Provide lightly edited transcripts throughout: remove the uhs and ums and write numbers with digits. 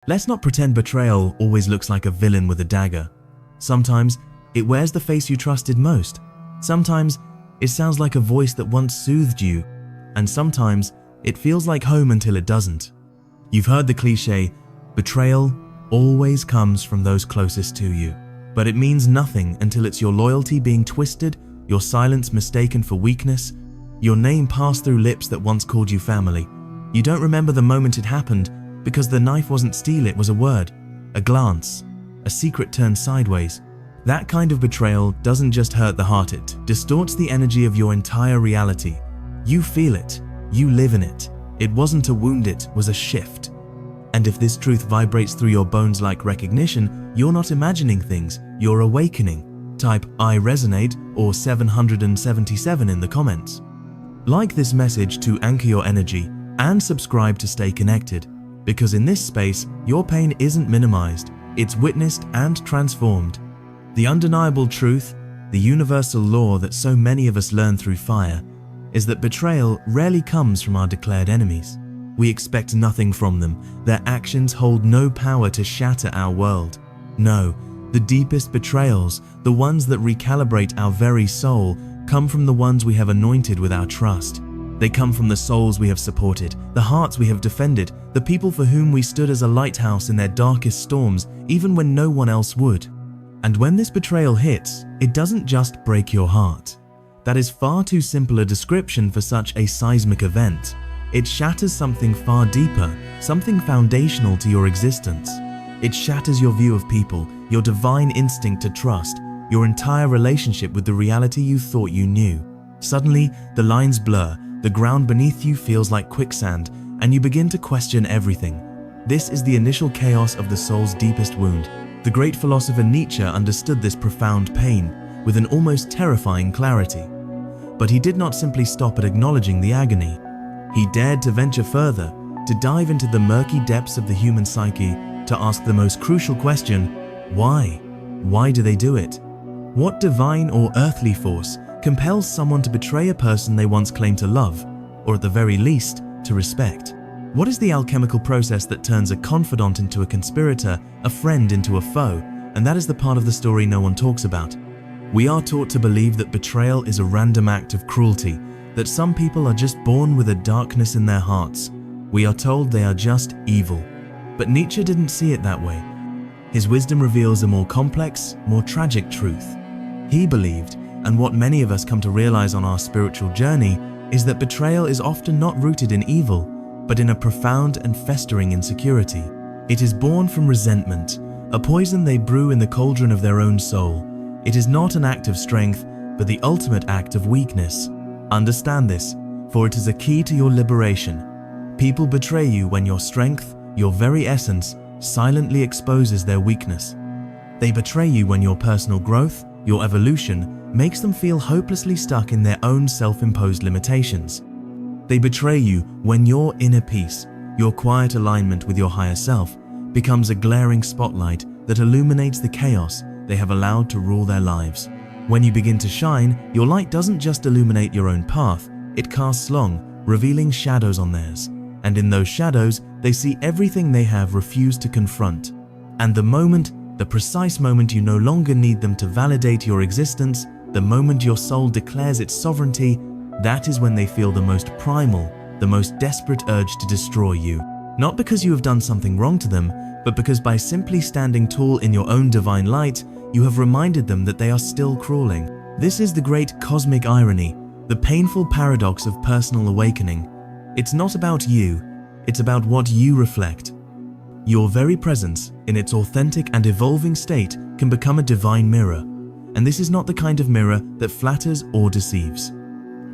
Let's not pretend betrayal always looks like a villain with a dagger. Sometimes it wears the face you trusted most. Sometimes it sounds like a voice that once soothed you. And sometimes it feels like home until it doesn't. You've heard the cliche, betrayal always comes from those closest to you. But it means nothing until it's your loyalty being twisted, your silence mistaken for weakness, your name passed through lips that once called you family. You don't remember the moment it happened because the knife wasn't steel, it was a word, a glance, a secret turned sideways. That kind of betrayal doesn't just hurt the heart, it distorts the energy of your entire reality. You feel it, you live in it. It wasn't a wound, it was a shift. And if this truth vibrates through your bones like recognition, you're not imagining things, you're awakening. Type I resonate or 777 in the comments. Like this message to anchor your energy and subscribe to stay connected, because in this space, your pain isn't minimized, it's witnessed and transformed. The undeniable truth, the universal law that so many of us learn through fire, is that betrayal rarely comes from our declared enemies. We expect nothing from them. Their actions hold no power to shatter our world. No, the deepest betrayals, the ones that recalibrate our very soul, come from the ones we have anointed with our trust. They come from the souls we have supported, the hearts we have defended, the people for whom we stood as a lighthouse in their darkest storms, even when no one else would. And when this betrayal hits, it doesn't just break your heart. That is far too simple a description for such a seismic event. It shatters something far deeper, something foundational to your existence. It shatters your view of people, your divine instinct to trust, your entire relationship with the reality you thought you knew. Suddenly, the lines blur, the ground beneath you feels like quicksand, and you begin to question everything. This is the initial chaos of the soul's deepest wound. The great philosopher Nietzsche understood this profound pain with an almost terrifying clarity. But he did not simply stop at acknowledging the agony. He dared to venture further, to dive into the murky depths of the human psyche, to ask the most crucial question, why? Why do they do it? What divine or earthly force compels someone to betray a person they once claimed to love, or at the very least, to respect? What is the alchemical process that turns a confidant into a conspirator, a friend into a foe? And that is the part of the story no one talks about. We are taught to believe that betrayal is a random act of cruelty, that some people are just born with a darkness in their hearts. We are told they are just evil. But Nietzsche didn't see it that way. His wisdom reveals a more complex, more tragic truth. He believed, and what many of us come to realize on our spiritual journey, is that betrayal is often not rooted in evil, but in a profound and festering insecurity. It is born from resentment, a poison they brew in the cauldron of their own soul. It is not an act of strength, but the ultimate act of weakness. Understand this, for it is a key to your liberation. People betray you when your strength, your very essence, silently exposes their weakness. They betray you when your personal growth, your evolution, makes them feel hopelessly stuck in their own self-imposed limitations. They betray you when your inner peace, your quiet alignment with your higher self, becomes a glaring spotlight that illuminates the chaos they have allowed to rule their lives. When you begin to shine, your light doesn't just illuminate your own path, it casts long, revealing shadows on theirs. And in those shadows, they see everything they have refused to confront. And the precise moment you no longer need them to validate your existence, the moment your soul declares its sovereignty, that is when they feel the most primal, the most desperate urge to destroy you. Not because you have done something wrong to them, but because by simply standing tall in your own divine light, you have reminded them that they are still crawling. This is the great cosmic irony, the painful paradox of personal awakening. It's not about you, it's about what you reflect. Your very presence, in its authentic and evolving state, can become a divine mirror. And this is not the kind of mirror that flatters or deceives.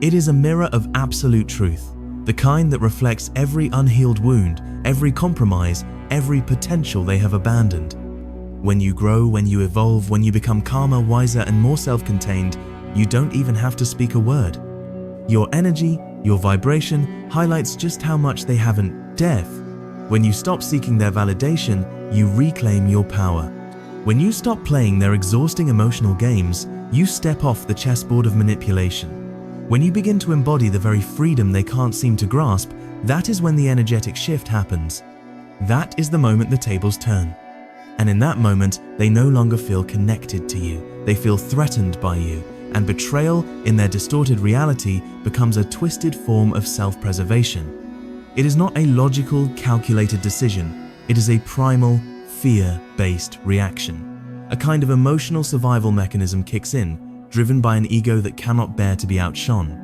It is a mirror of absolute truth, the kind that reflects every unhealed wound, every compromise, every potential they have abandoned. When you grow, when you evolve, when you become calmer, wiser, and more self-contained, you don't even have to speak a word. Your energy, your vibration, highlights just how much they haven't deaf. When you stop seeking their validation, you reclaim your power. When you stop playing their exhausting emotional games, you step off the chessboard of manipulation. When you begin to embody the very freedom they can't seem to grasp, that is when the energetic shift happens. that is the moment the tables turn. And in that moment, they no longer feel connected to you. They feel threatened by you. And betrayal in their distorted reality becomes a twisted form of self-preservation. It is not a logical, calculated decision. It is a primal, fear-based reaction. A kind of emotional survival mechanism kicks in, driven by an ego that cannot bear to be outshone.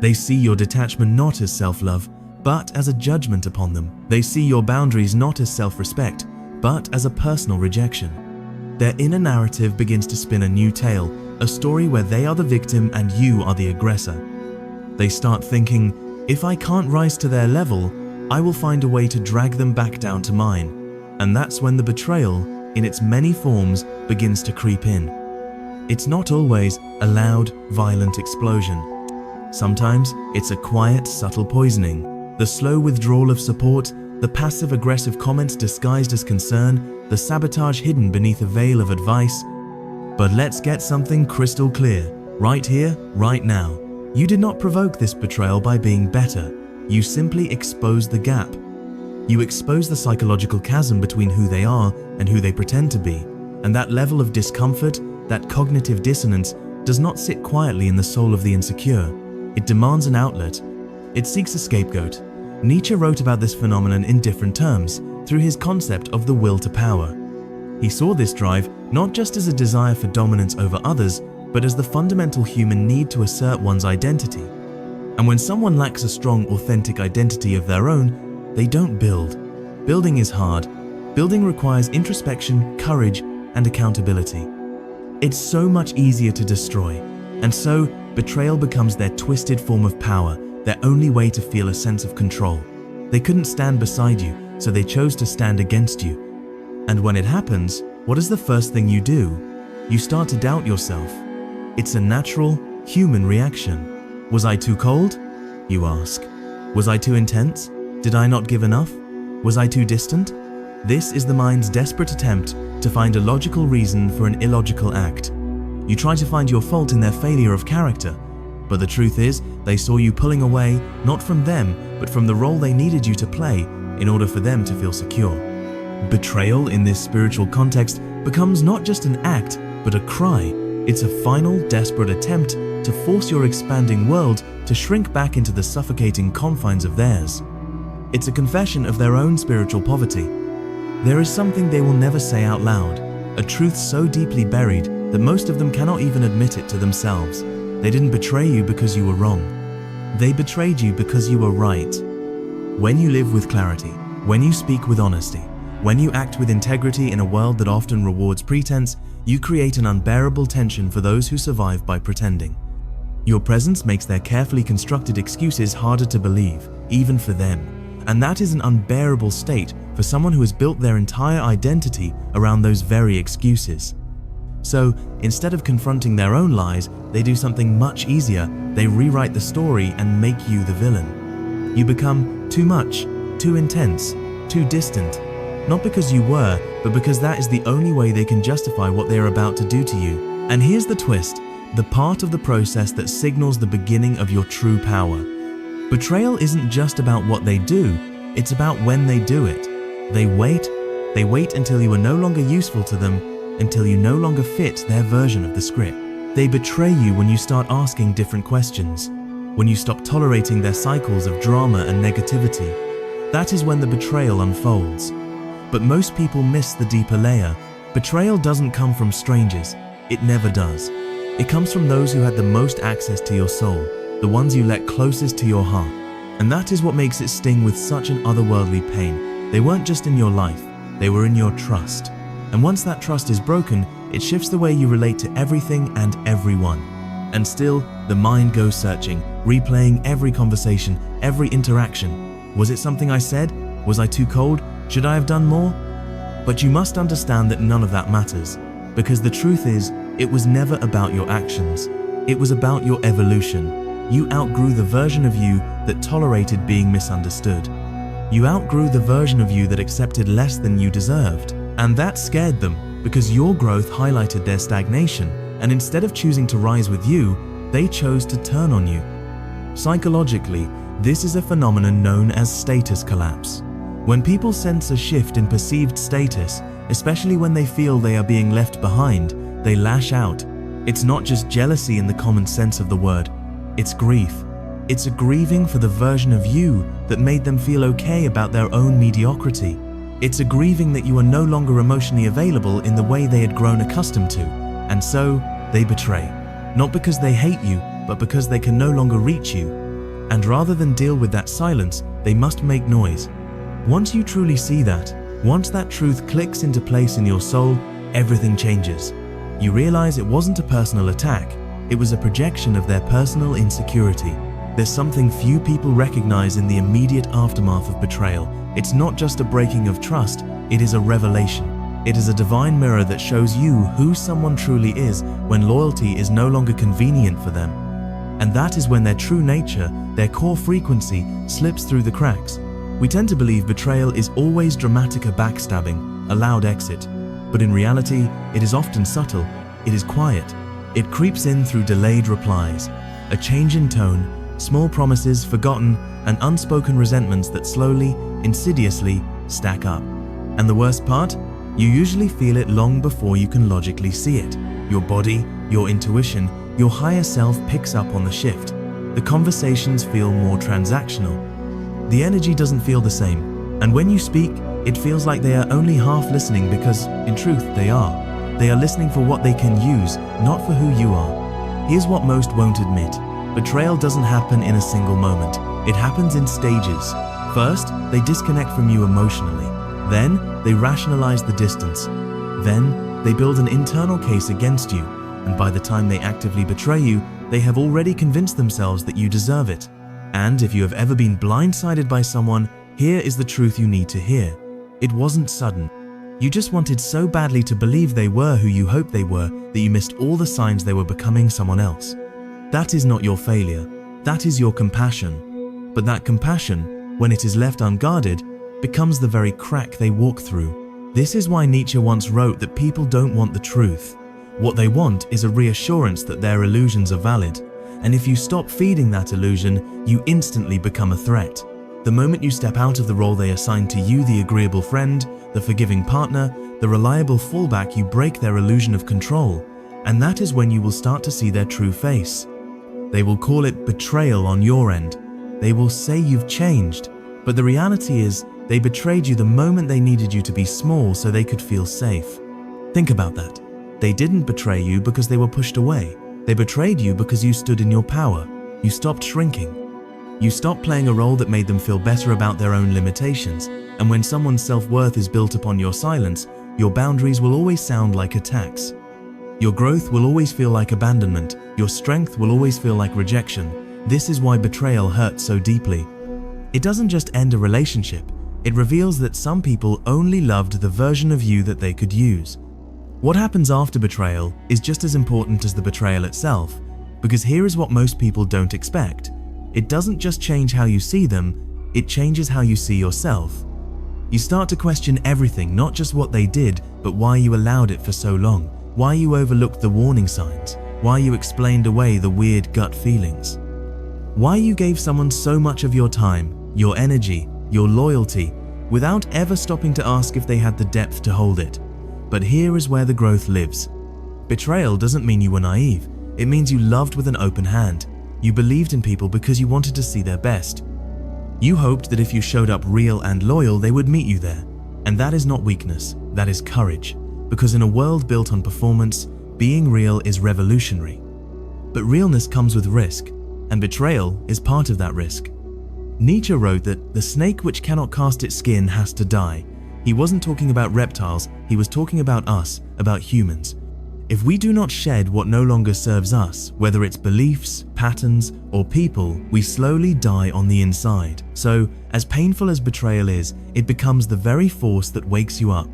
They see your detachment not as self-love, but as a judgment upon them. They see your boundaries not as self-respect, but as a personal rejection. Their inner narrative begins to spin a new tale, a story where they are the victim and you are the aggressor. They start thinking, if I can't rise to their level, I will find a way to drag them back down to mine. And that's when the betrayal, in its many forms, begins to creep in. It's not always a loud, violent explosion. Sometimes it's a quiet, subtle poisoning, the slow withdrawal of support, the passive-aggressive comments disguised as concern, the sabotage hidden beneath a veil of advice. But let's get something crystal clear, right here, right now. You did not provoke this betrayal by being better. You simply exposed the gap. You exposed the psychological chasm between who they are and who they pretend to be. And that level of discomfort, that cognitive dissonance, does not sit quietly in the soul of the insecure. It demands an outlet. It seeks a scapegoat. Nietzsche wrote about this phenomenon in different terms, through his concept of the will to power. He saw this drive not just as a desire for dominance over others, but as the fundamental human need to assert one's identity. And when someone lacks a strong, authentic identity of their own, they don't build. Building is hard. Building requires introspection, courage, and accountability. It's so much easier to destroy. And so, betrayal becomes their twisted form of power, their only way to feel a sense of control. They couldn't stand beside you, so they chose to stand against you. And when it happens, what is the first thing you do? You start to doubt yourself. It's a natural, human reaction. Was I too cold? You ask. Was I too intense? Did I not give enough? Was I too distant? This is the mind's desperate attempt to find a logical reason for an illogical act. You try to find your fault in their failure of character, but the truth is, they saw you pulling away, not from them, but from the role they needed you to play in order for them to feel secure. Betrayal in this spiritual context becomes not just an act, but a cry. It's a final, desperate attempt to force your expanding world to shrink back into the suffocating confines of theirs. It's a confession of their own spiritual poverty. There is something they will never say out loud, a truth so deeply buried that most of them cannot even admit it to themselves. They didn't betray you because you were wrong. They betrayed you because you were right. When you live with clarity, when you speak with honesty, when you act with integrity in a world that often rewards pretense, you create an unbearable tension for those who survive by pretending. Your presence makes their carefully constructed excuses harder to believe, even for them. And that is an unbearable state for someone who has built their entire identity around those very excuses. So, instead of confronting their own lies, they do something much easier. They rewrite the story and make you the villain. You become too much, too intense, too distant. Not because you were, but because that is the only way they can justify what they are about to do to you. And here's the twist, the part of the process that signals the beginning of your true power. Betrayal isn't just about what they do, it's about when they do it. They wait until you are no longer useful to them, until you no longer fit their version of the script. They betray you when you start asking different questions, when you stop tolerating their cycles of drama and negativity. That is when the betrayal unfolds. But most people miss the deeper layer. Betrayal doesn't come from strangers. It never does. It comes from those who had the most access to your soul, the ones you let closest to your heart. And that is what makes it sting with such an otherworldly pain. They weren't just in your life, they were in your trust. And once that trust is broken, it shifts the way you relate to everything and everyone. And still, the mind goes searching, replaying every conversation, every interaction. Was it something I said? Was I too cold? Should I have done more? But you must understand that none of that matters, because the truth is, it was never about your actions. It was about your evolution. You outgrew the version of you that tolerated being misunderstood. You outgrew the version of you that accepted less than you deserved. And that scared them, because your growth highlighted their stagnation, and instead of choosing to rise with you, they chose to turn on you. Psychologically, this is a phenomenon known as status collapse. When people sense a shift in perceived status, especially when they feel they are being left behind, they lash out. It's not just jealousy in the common sense of the word, it's grief. It's a grieving for the version of you that made them feel okay about their own mediocrity. It's a grieving that you are no longer emotionally available in the way they had grown accustomed to, and so they betray. Not because they hate you, but because they can no longer reach you. And rather than deal with that silence, they must make noise. Once you truly see that, once that truth clicks into place in your soul, everything changes. You realize it wasn't a personal attack, it was a projection of their personal insecurity. There's something few people recognize in the immediate aftermath of betrayal. It's not just a breaking of trust, it is a revelation. It is a divine mirror that shows you who someone truly is when loyalty is no longer convenient for them. And that is when their true nature, their core frequency, slips through the cracks. We tend to believe betrayal is always dramatic, a backstabbing, a loud exit. But in reality, it is often subtle, it is quiet. It creeps in through delayed replies, a change in tone, small promises forgotten, and unspoken resentments that slowly, insidiously stack up. And the worst part? You usually feel it long before you can logically see it. Your body, your intuition, your higher self picks up on the shift. The conversations feel more transactional. The energy doesn't feel the same. And when you speak, it feels like they are only half listening because, in truth, they are. They are listening for what they can use, not for who you are. Here's what most won't admit. Betrayal doesn't happen in a single moment. It happens in stages. First, they disconnect from you emotionally. Then, they rationalize the distance. Then, they build an internal case against you. And by the time they actively betray you, they have already convinced themselves that you deserve it. And if you have ever been blindsided by someone, here is the truth you need to hear. It wasn't sudden. You just wanted so badly to believe they were who you hoped they were that you missed all the signs they were becoming someone else. That is not your failure. That is your compassion. But that compassion, when it is left unguarded, becomes the very crack they walk through. This is why Nietzsche once wrote that people don't want the truth. What they want is a reassurance that their illusions are valid. And if you stop feeding that illusion, you instantly become a threat. The moment you step out of the role they assign to you, the agreeable friend, the forgiving partner, the reliable fallback, you break their illusion of control. And that is when you will start to see their true face. They will call it betrayal on your end. They will say you've changed. But the reality is, they betrayed you the moment they needed you to be small so they could feel safe. Think about that. They didn't betray you because they were pushed away. They betrayed you because you stood in your power. You stopped shrinking. You stopped playing a role that made them feel better about their own limitations. And when someone's self-worth is built upon your silence, your boundaries will always sound like attacks. Your growth will always feel like abandonment. Your strength will always feel like rejection. This is why betrayal hurts so deeply. It doesn't just end a relationship. It reveals that some people only loved the version of you that they could use. What happens after betrayal is just as important as the betrayal itself, because here is what most people don't expect. It doesn't just change how you see them, it changes how you see yourself. You start to question everything, not just what they did, but why you allowed it for so long, why you overlooked the warning signs, why you explained away the weird gut feelings, why you gave someone so much of your time, your energy, your loyalty, without ever stopping to ask if they had the depth to hold it. But here is where the growth lives. Betrayal doesn't mean you were naive. It means you loved with an open hand. You believed in people because you wanted to see their best. You hoped that if you showed up real and loyal, they would meet you there. And that is not weakness, that is courage. Because in a world built on performance, being real is revolutionary. But realness comes with risk, and betrayal is part of that risk. Nietzsche wrote that the snake which cannot cast its skin has to die. He wasn't talking about reptiles, he was talking about us, about humans. If we do not shed what no longer serves us, whether it's beliefs, patterns, or people, we slowly die on the inside. So, as painful as betrayal is, it becomes the very force that wakes you up.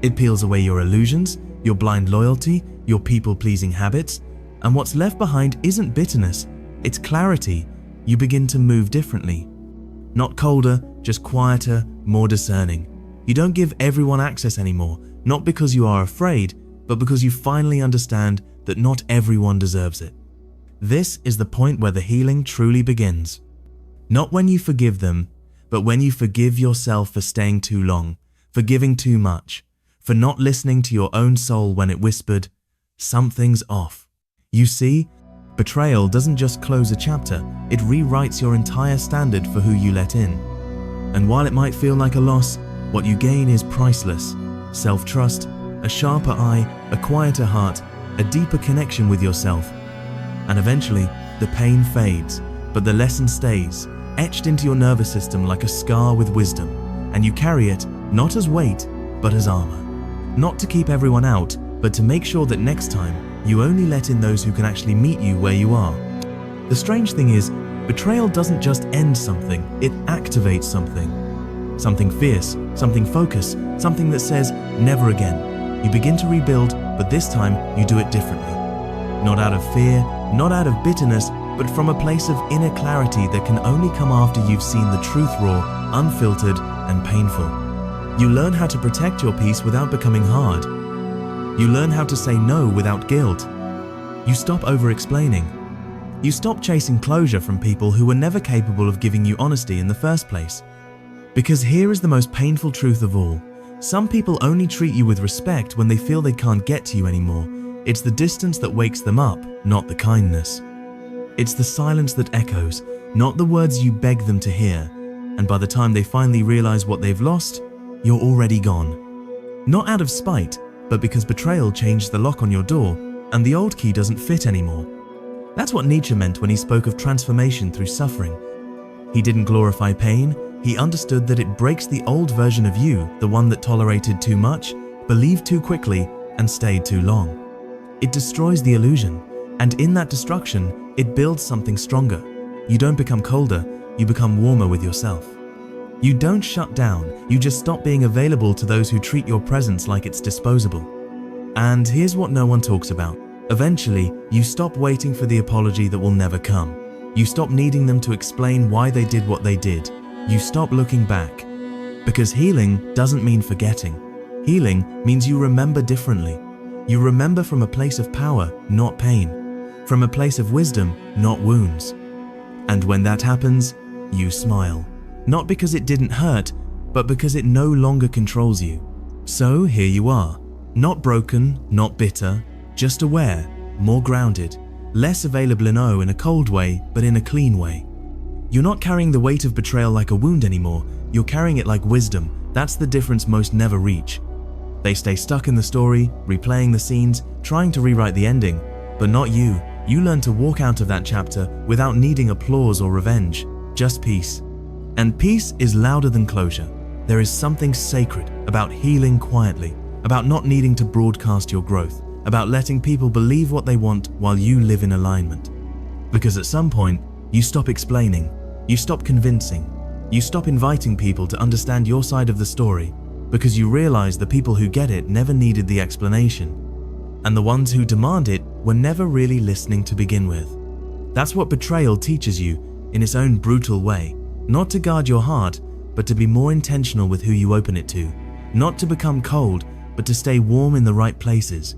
It peels away your illusions, your blind loyalty, your people-pleasing habits, and what's left behind isn't bitterness, it's clarity. You begin to move differently. Not colder, just quieter, more discerning. You don't give everyone access anymore, not because you are afraid, but because you finally understand that not everyone deserves it. This is the point where the healing truly begins. Not when you forgive them, But when you forgive yourself for staying too long, for giving too much, for not listening to your own soul when it whispered, something's off. You see, betrayal doesn't just close a chapter, it rewrites your entire standard for who you let in. And while it might feel like a loss, what you gain is priceless. Self-trust, a sharper eye, a quieter heart, a deeper connection with yourself. And eventually, the pain fades, but the lesson stays, etched into your nervous system like a scar with wisdom, and you carry it not as weight, but as armor. Not to keep everyone out, but to make sure that next time, you only let in those who can actually meet you where you are. The strange thing is, betrayal doesn't just end something, it activates something. Something fierce, something focused, something that says, never again. You begin to rebuild, but this time you do it differently. Not out of fear, not out of bitterness, but from a place of inner clarity that can only come after you've seen the truth raw, unfiltered, and painful. You learn how to protect your peace without becoming hard. You learn how to say no without guilt. You stop over-explaining. You stop chasing closure from people who were never capable of giving you honesty in the first place. Because here is the most painful truth of all. Some people only treat you with respect when they feel they can't get to you anymore. It's the distance that wakes them up, not the kindness. It's the silence that echoes, not the words you beg them to hear. And by the time they finally realize what they've lost, you're already gone. Not out of spite, but because betrayal changed the lock on your door and the old key doesn't fit anymore. That's what Nietzsche meant when he spoke of transformation through suffering. He didn't glorify pain, he understood that it breaks the old version of you, the one that tolerated too much, believed too quickly, and stayed too long. It destroys the illusion, and in that destruction, it builds something stronger. You don't become colder, you become warmer with yourself. You don't shut down, you just stop being available to those who treat your presence like it's disposable. And here's what no one talks about. Eventually, you stop waiting for the apology that will never come. You stop needing them to explain why they did what they did. You stop looking back. Because healing doesn't mean forgetting. Healing means you remember differently. You remember from a place of power, not pain. From a place of wisdom, not wounds. And when that happens, you smile. Not because it didn't hurt, but because it no longer controls you. So here you are. Not broken, not bitter, just aware, more grounded, less available in a cold way, but in a clean way. You're not carrying the weight of betrayal like a wound anymore, you're carrying it like wisdom. That's the difference most never reach. They stay stuck in the story, replaying the scenes, trying to rewrite the ending, but not you. You learn to walk out of that chapter without needing applause or revenge, just peace. And peace is louder than closure. There is something sacred about healing quietly, about not needing to broadcast your growth, about letting people believe what they want while you live in alignment. Because at some point, you stop explaining, you stop convincing, you stop inviting people to understand your side of the story, because you realize the people who get it never needed the explanation. And the ones who demand it were never really listening to begin with. That's what betrayal teaches you in its own brutal way. Not to guard your heart, but to be more intentional with who you open it to. Not to become cold, but to stay warm in the right places.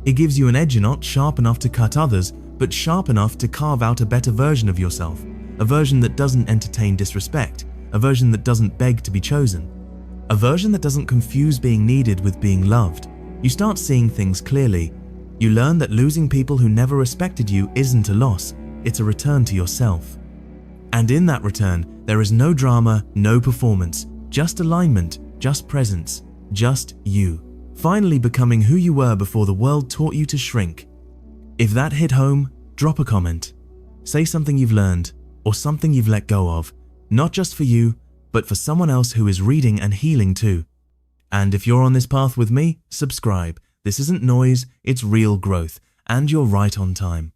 It gives you an edge not sharp enough to cut others, but sharp enough to carve out a better version of yourself. A version that doesn't entertain disrespect. A version that doesn't beg to be chosen. A version that doesn't confuse being needed with being loved. You start seeing things clearly. You learn that losing people who never respected you isn't a loss, it's a return to yourself. And in that return, there is no drama, no performance, just alignment, just presence, just you. Finally becoming who you were before the world taught you to shrink. If that hit home, drop a comment. Say something you've learned, or something you've let go of, not just for you, but for someone else who is reading and healing too. And if you're on this path with me, subscribe. This isn't noise, it's real growth, and you're right on time.